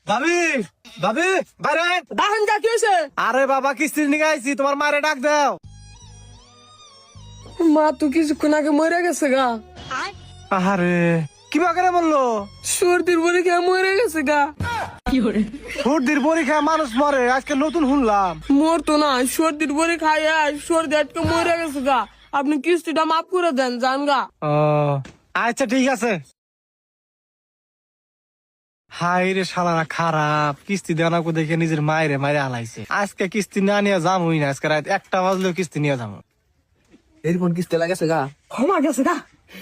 ভাবি ভাবি বাইরে দাহান যা কি হয়েছে? আরে বাবা কিস্তি নিয়ে আইছি তোমার মারে ডাক দাও। মা তো কিছুক্ষণ আগে মরে গেছে গা। আরে কিবা করে বললো? সর্দির বলে খেয়ে মরে গেছে গা। সর্দির পরীক্ষা মানুষ মরে আজকে নতুন শুনলাম। মরতো না, সর্দির বলে খাই সর্দি আটকে মরে গেছে গা। আপনি কিস্তিটা মাফ করে দেন জান গা। ও আচ্ছা ঠিক আছে। হাই রে শালারা খারাপ, কিস্তি দেওয়া না দেখে নিজের মায়েরে মায়ের আলাইছে। আজকে কিস্তি না নিয়ে যামই না, আজকে রাত 1টা বাজলেও কিস্তি নিয়ে যাবো। এরপর কিস্তি লাগেছে গা, ক্ষমা গেছে গা।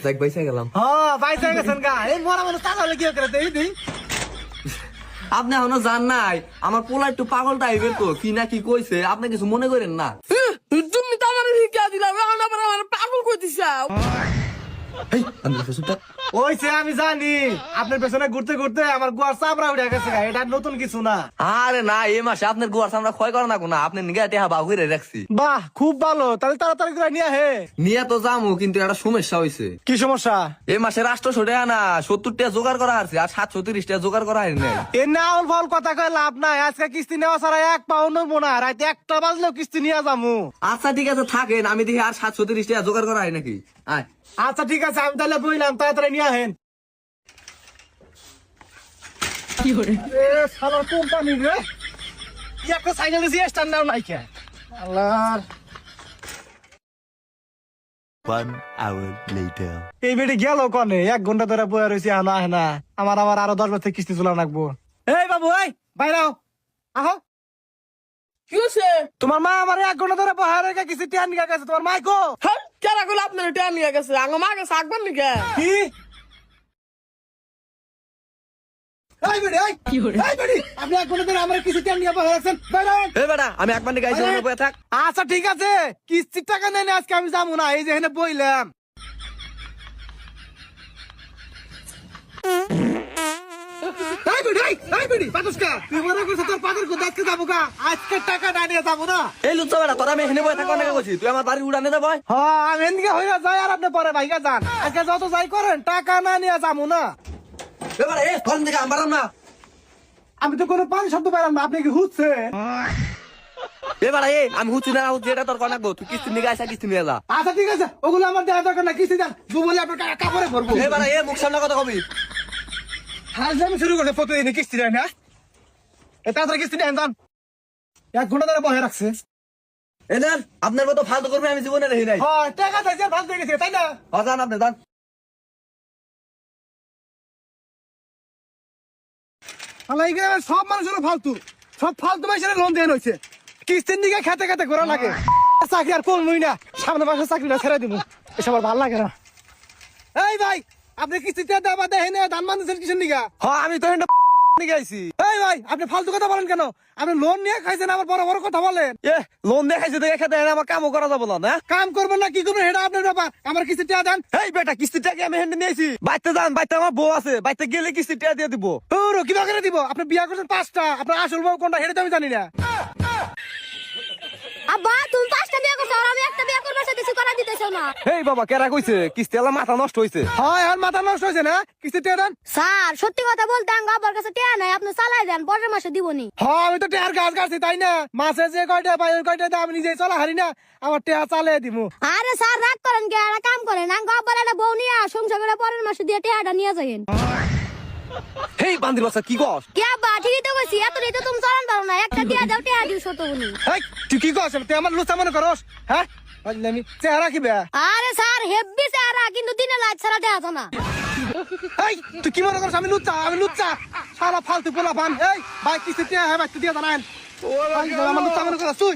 দেখ বাইসা গেলাম। হ্যাঁ বাইসা গেছেন গা। এই মরা মানুষ তাহলে কি করে দেই আপনি এখনো জান নাই আমার পোলা একটু পাগল টাইপের, তো কি না কি কইছে আপনি কিছু মনে করেন না। তুমি তো আমার শিক্ষা দিলাম, এখন আবার আমার পাগল করতেছ। ওইছে আমি জানি আপনার পেছনে ঘুরতে ঘুরতে আমার গোয়ার চামড়া উঠে গেছে গা। এটা নতুন কিছু না। আরে না, এই মাসে আপনার গোয়ার আমরা ক্ষয় করা না কোনা, আপনি নিগা টেহা বাউ করে রাখছি। বাহ খুব ভালো, তাহলে তাড়াতাড়ি করে নিয়ে হে। নিয়ে তো যামু, কিন্তু একটা সমস্যা হয়েছে। কি সমস্যা? এই মাসে রাষ্ট্র ছোটে না 70 টাকা জোগাড় করা আছে, আর 730 টাকা জোগাড় করা হয় নাই। এ না অল ফল কথা কয় লাভ নাই। আজকে কিস্তি নেওয়া ছাড়া 1 পাউন্ড নড়বো না। রাতে 1টা বাজলেও কিস্তি নিয়ে যাবো। আচ্ছা ঠিক আছে থাকেন, আমি দেখি আর 730 টাকা জোগাড় করা হয় নাকি। আয় আচ্ছা ঠিক আছে, আমি তাহলে বইলাম, তাড়াতাড়ি নিয়ে আহেন। কি করে শালার কোম্পানি রে, একটা সাইকেল দিয়ে স্ট্যান্ড নাও নাই কে আল্লাহর। 1 hour later. এই বেটি গেল কনে? 1 ঘন্টা ধরে বয়ে রয়েছে, আনা না। আমার আবার আরো 10 বছর কিস্তি চলা লাগবো। এই বাবু এই বাইরে আহো। কি হয়েছে? তোমার মা আমার 1 ঘন্টা ধরে বহার রেখে কিস্তি টিয়ান নিয়ে গেছে। তোমার মাইকো হ্যাঁ, কেরা গুলো আপনার টেয়া নিয়ে গেছে? আঙ্গ মা গেছে আকবার নিকে। কি? এই বেটি এই বেটি আপনি 1 ঘন্টা ধরে আমার কিস্তি টিয়ান নিয়ে বহার রাখছেন। বাইরে এই বেটা, আমি একবার নিয়ে গাইছি বয়ে থাক। আচ্ছা ঠিক আছে, কিস্তির টাকা নেই না, আজকে আমি যাবো না। এই যে এখানে বইলাম। আজকে টাকা না নিয়ে যাবো না। এই লুচ্চা বেটা, তোরা আমি এখানে বয়ে থাকবো না কইছি, তুই আমার বাড়ি উড়ানে যাবো। হ্যাঁ আমি এদিকে হইয়া যাই, আর আপনি পরে ভাইগা যান। আজকে যত যাই করেন, টাকা না নিয়ে যাবো না। এবার এই ফোন থেকে আমার না। আমি তো কোনো পানি শব্দ পাইলাম না, আপনি কি হুচ্ছে? এবার এই আমি হুচ্ছি না হুচ্ছি এটা তোর কনাকবো, তুই কিস্তি নিয়ে গাইছা কিস্তি নিয়ে যা। আচ্ছা ঠিক আছে, ওগুলো আমার দেওয়া দরকার না। কিস্তি দেন, বলে আপনার কাপড়ে ভরবো। এবার এই মুখ সামনে কথা কবি। আমি শুরু করছে প্রতিদিন কিস্তি দেয় না। তাড়াতাড়ি কিস্তি দেন যান। 1 ঘন্টা ধরে বহে রাখছে। এদের আপনার মতো ফালতু করবে আমি জীবনে দেখি নাই। হ্যাঁ টাকা চাইছে, ভালো হয়ে গেছে তাই না? যান আপনি যান। সব মানুষের ফালতু, সব ফালতু মানুষের লোন দেন হয়েছে। কিস্তির দিকে খেতে খেতে ঘোরা লাগে। চাকরি আর করবই না, সামনে মাসে চাকরিটা ছেড়ে দিব। এসব আর ভালো লাগে না। এই ভাই আপনি কিস্তিতে দেওয়া দেখেন ধান মানুষের কিসের দিকে? হ্যাঁ আমি তো গাইছি। এই ভাই আপনি ফালতু কথা বলেন কেন? আপনি লোন নিয়ে খাইছেন, আবার বড় বড় কথা বলেন। এ লোন দেখাইছে দেখে খেতে আমার কামও করা যাবো না। কাম করবেন না কি করবেন সেটা আপনার ব্যাপার। আমার কিস্তি টাকা দেন। এই বেটা কিস্তিটাকে আমি হেন্ডে নিয়েছি। বাইতে যান, বাইতে আমার বউ আছে, বাইতে গেলে কিস্তিটা দিয়ে দিব। ওরো কিবা করে দিব? আপনি বিয়া করছেন 5টা, আপনার আসল বউ কোনটা সেটা তো আমি জানি না। আব্বা তুমি 5টা বিয়ে করছো আর আমি একটা বিয়ে করবার সাথে কিছু করা দিতেছো না। এই বাবা কেরা কইছে কিস্তি এলা মাথা নষ্ট হইছে। হয় আর মাথা নষ্ট হয়েছে না? কিস্তি টাকা দেন। স্যার সত্যি কথা বলতে আঙ্গ আব্বার কাছে টিয়া নাই, আপনি চালাই দেন, পরের মাসে দিবনি। হ্যাঁ আমি তো টেয়ার গাছ কাটছি তাই না? মাসে যে কয়টা পাই ওই কয়টা আমি নিজেই চলা হারি না, আমার টেয়া চালিয়ে দিব। আরে স্যার রাগ করেন কে? একটা কাম করেন, আঙ্গ আব্বার একটা বউ নিয়ে সংসার করে পরের মাসে দিয়ে টিয়াটা নিয়ে যাবেন। হেই বান্দির বাচ্চা কি কস? কে আব্বা ঠিকই তো কইছি, এত তো তুমি চলান পারো না, একটা টিয়া দাও, টিয়া দিও ছোট বনি। এই তুই কি করছ? তুই আমার লুচা মনে করস? হ্যাঁ আমি চেহারা কি বে? আরে স্যার হেব্বি চেহারা, কিন্তু দিনে লাইট ছাড়া দেখা যায় না। এই তুই কি মনে করছ আমি লুচ্চা? আমি লুচ্চা সারা ফালতু পোলা পান। এই ভাই কিস্তি টাকা হ্যাঁ ভাই তুই দিয়ে জানান। আমার লুচ্চা মনে করছ তুই?